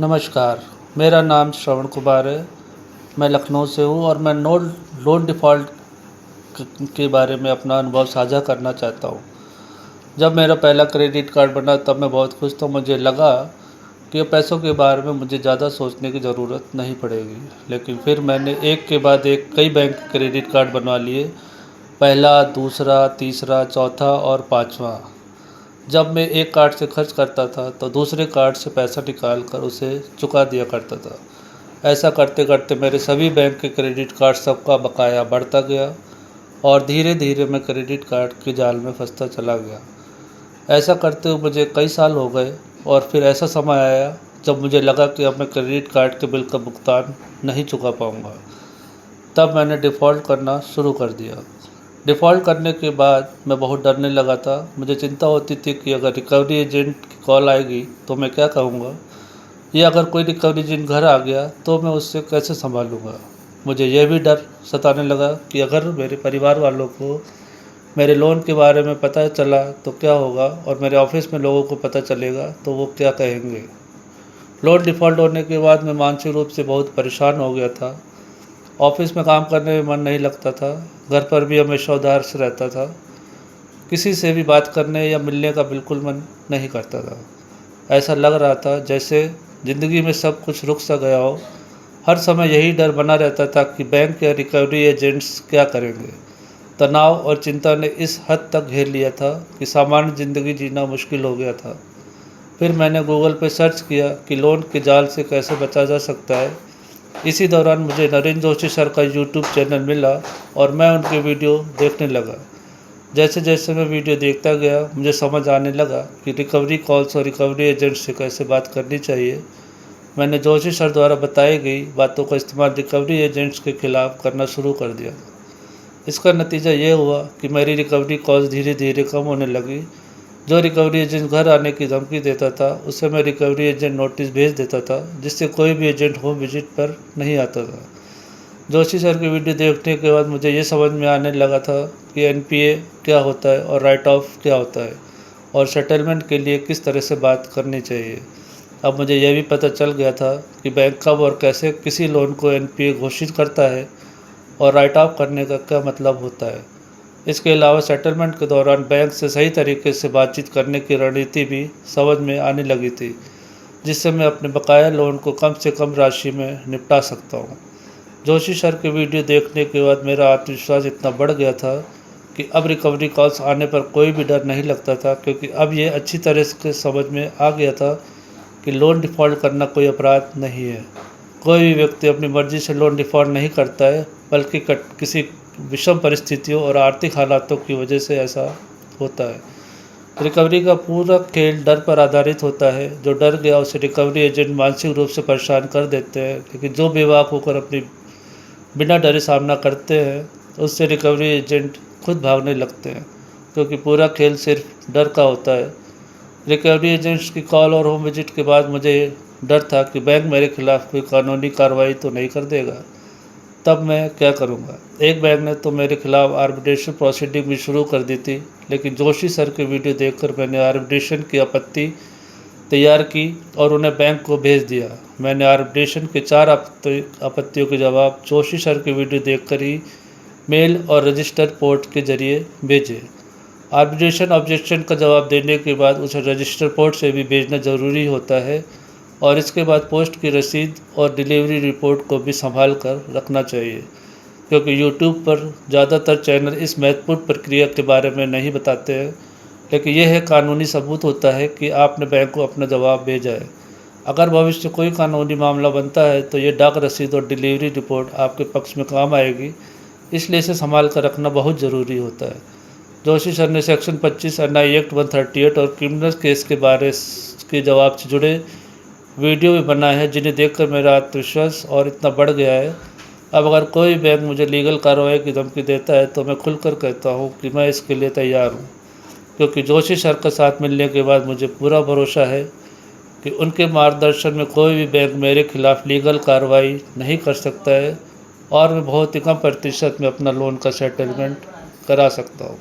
नमस्कार, मेरा नाम श्रवण कुमार है। मैं लखनऊ से हूँ और मैं लोन डिफ़ॉल्ट के बारे में अपना अनुभव साझा करना चाहता हूँ। जब मेरा पहला क्रेडिट कार्ड बना तब मैं बहुत खुश था। मुझे लगा कि अब पैसों के बारे में मुझे ज़्यादा सोचने की ज़रूरत नहीं पड़ेगी। लेकिन फिर मैंने एक के बाद एक कई बैंक के क्रेडिट कार्ड बनवा लिए। पहला, दूसरा, तीसरा, चौथा और पाँचवा। जब मैं एक कार्ड से खर्च करता था तो दूसरे कार्ड से पैसा निकाल कर उसे चुका दिया करता था। ऐसा करते करते मेरे सभी बैंक के क्रेडिट कार्ड सबका बकाया बढ़ता गया और धीरे धीरे मैं क्रेडिट कार्ड के जाल में फंसता चला गया। ऐसा करते हुए मुझे कई साल हो गए और फिर ऐसा समय आया जब मुझे लगा कि अब मैं क्रेडिट कार्ड के बिल का भुगतान नहीं चुका पाऊँगा। तब मैंने डिफ़ॉल्ट करना शुरू कर दिया। डिफ़ॉल्ट करने के बाद मैं बहुत डरने लगा था। मुझे चिंता होती थी कि अगर रिकवरी एजेंट की कॉल आएगी तो मैं क्या कहूँगा, या अगर कोई रिकवरी एजेंट घर आ गया तो मैं उससे कैसे संभालूँगा। मुझे यह भी डर सताने लगा कि अगर मेरे परिवार वालों को मेरे लोन के बारे में पता चला तो क्या होगा, और मेरे ऑफिस में लोगों को पता चलेगा तो वो क्या कहेंगे। लोन डिफ़ॉल्ट होने के बाद मैं मानसिक रूप से बहुत परेशान हो गया था। ऑफिस में काम करने में मन नहीं लगता था, घर पर भी हमेशा उदास रहता था। किसी से भी बात करने या मिलने का बिल्कुल मन नहीं करता था। ऐसा लग रहा था जैसे ज़िंदगी में सब कुछ रुक सा गया हो। हर समय यही डर बना रहता था कि बैंक या रिकवरी एजेंट्स क्या करेंगे। तनाव और चिंता ने इस हद तक घेर लिया था कि सामान्य ज़िंदगी जीना मुश्किल हो गया था। फिर मैंने गूगल पर सर्च किया कि लोन के जाल से कैसे बचा जा सकता है। इसी दौरान मुझे नरेंद्र जोशी सर का यूट्यूब चैनल मिला और मैं उनके वीडियो देखने लगा। जैसे जैसे मैं वीडियो देखता गया मुझे समझ आने लगा कि रिकवरी कॉल्स और रिकवरी एजेंट से कैसे बात करनी चाहिए। मैंने जोशी सर द्वारा बताई गई बातों का इस्तेमाल रिकवरी एजेंट्स के खिलाफ करना शुरू कर दिया। इसका नतीजा ये हुआ कि मेरी रिकवरी कॉल्स धीरे धीरे कम होने लगी। जो रिकवरी एजेंट घर आने की धमकी देता था उसे मैं रिकवरी एजेंट नोटिस भेज देता था, जिससे कोई भी एजेंट होम विजिट पर नहीं आता था। जोशी सर की वीडियो देखने के बाद मुझे ये समझ में आने लगा था कि एनपीए क्या होता है और राइट ऑफ क्या होता है, और सेटलमेंट के लिए किस तरह से बात करनी चाहिए। अब मुझे यह भी पता चल गया था कि बैंक कब और कैसे किसी लोन को एनपीए घोषित करता है और राइट ऑफ करने का क्या मतलब होता है। इसके अलावा सेटलमेंट के दौरान बैंक से सही तरीके से बातचीत करने की रणनीति भी समझ में आने लगी थी, जिससे मैं अपने बकाया लोन को कम से कम राशि में निपटा सकता हूँ। जोशी सर की वीडियो देखने के बाद मेरा आत्मविश्वास इतना बढ़ गया था कि अब रिकवरी कॉल्स आने पर कोई भी डर नहीं लगता था, क्योंकि अब ये अच्छी तरह से समझ में आ गया था कि लोन डिफ़ॉल्ट करना कोई अपराध नहीं है। कोई भी व्यक्ति अपनी मर्ज़ी से लोन डिफ़ॉल्ट नहीं करता है, बल्कि किसी विषम परिस्थितियों और आर्थिक हालातों की वजह से ऐसा होता है। रिकवरी का पूरा खेल डर पर आधारित होता है। जो डर गया उसे रिकवरी एजेंट मानसिक रूप से परेशान कर देते हैं, लेकिन जो बेबाक होकर अपनी बिना डरे सामना करते हैं उससे रिकवरी एजेंट खुद भागने लगते हैं, क्योंकि पूरा खेल सिर्फ डर का होता है। रिकवरी एजेंट्स की कॉल और होम विजिट के बाद मुझे डर था कि बैंक मेरे खिलाफ़ कोई कानूनी कार्रवाई तो नहीं कर देगा। तब मैं क्या करूँगा। एक बैंक ने तो मेरे खिलाफ़ आर्बिट्रेशन प्रोसीडिंग भी शुरू कर दी थी, लेकिन जोशी सर के वीडियो देखकर मैंने आर्बिट्रेशन की आपत्ति तैयार की और उन्हें बैंक को भेज दिया। मैंने आर्बिट्रेशन के 4 आपत्तियों के जवाब जोशी सर के वीडियो देखकर ही मेल और रजिस्टर पोर्ट के जरिए भेजे। आर्बिट्रेशन ऑब्जेक्शन का जवाब देने के बाद उसे रजिस्टर पोर्ट से भी भेजना ज़रूरी होता है, और इसके बाद पोस्ट की रसीद और डिलीवरी रिपोर्ट को भी संभाल कर रखना चाहिए, क्योंकि यूट्यूब पर ज़्यादातर चैनल इस महत्वपूर्ण प्रक्रिया के बारे में नहीं बताते हैं, लेकिन यह कानूनी सबूत होता है कि आपने बैंक को अपना जवाब भेजा है। अगर भविष्य कोई कानूनी मामला बनता है तो ये डाक रसीद और डिलीवरी रिपोर्ट आपके पक्ष में काम आएगी, इसलिए इसे संभाल कर रखना बहुत ज़रूरी होता है। जोशी सर ने सेक्शन 25 एनआई एक्ट 138 और क्रिमिनल केस के बारे के जवाब से जुड़े वीडियो भी बनाए हैं, जिन्हें देखकर मेरा आत्मविश्वास और इतना बढ़ गया है। अब अगर कोई बैंक मुझे लीगल कार्रवाई की धमकी देता है तो मैं खुलकर कहता हूँ कि मैं इसके लिए तैयार हूँ, क्योंकि जोशी सर का साथ मिलने के बाद मुझे पूरा भरोसा है कि उनके मार्गदर्शन में कोई भी बैंक मेरे खिलाफ़ लीगल कार्रवाई नहीं कर सकता है, और मैं बहुत ही कम प्रतिशत में अपना लोन का सेटलमेंट करा सकता हूँ।